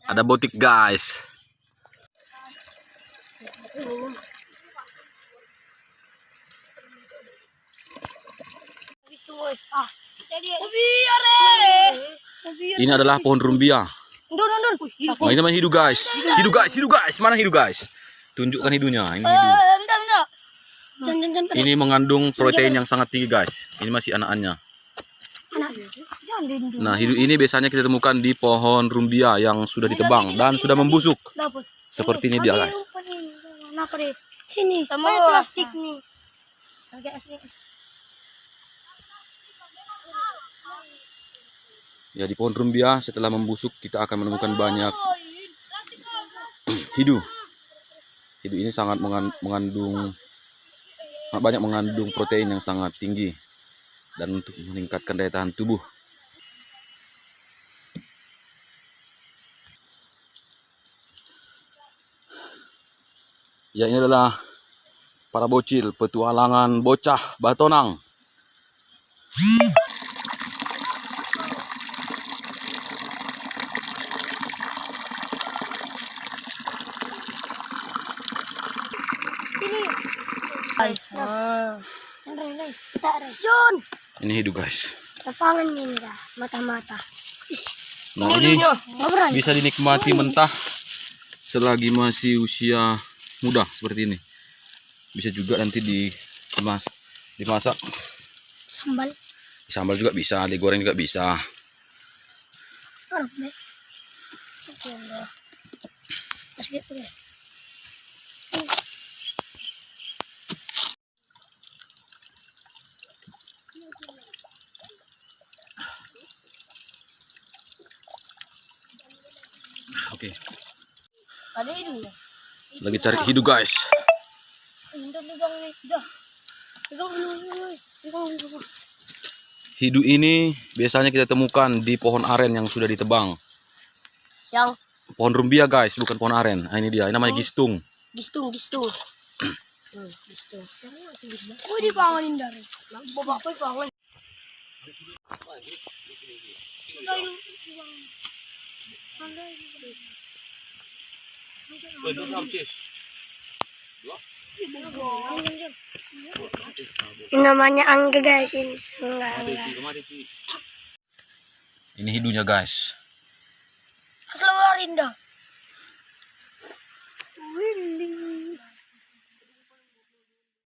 Ada botik guys. Ini adalah pohon rumbia. Nah, ini namanya hidu guys. Hidu guys, hidu guys. Mana hidu guys? Tunjukkan hidunya. Ini hidu. Ini mengandung protein yang sangat tinggi guys. Ini masih anak-anaknya. Nah, hidu ini biasanya kita temukan di pohon rumbia yang sudah ditebang dan sudah membusuk. Seperti ini dia guys. Sini, plastik nih. Ya, di pohon rumbia setelah membusuk kita akan menemukan banyak hidu. Hidu ini sangat banyak mengandung protein yang sangat tinggi dan untuk meningkatkan daya tahan tubuh. Ya, ini adalah para bocil petualangan bocah Batonang. Ini hidu guys. Tapangan ini dah, mata-mata. Nah, ini bisa dinikmati mentah selagi masih usia muda seperti ini. Bisa juga nanti dimasak. Sambal juga bisa, digoreng juga bisa. Oke. Lagi cari hidu guys. Hidu ini biasanya kita temukan di pohon aren yang sudah ditebang. Yang Pohon rumbia guys, bukan pohon aren. Nah, ini dia, ini namanya gistung. gistung. Gistung. Oh, dipanganin dari. Bapakku pangan. Namanya angga guys ini. Enggak. Ini hidunya guys. Selalu rinda. Windy.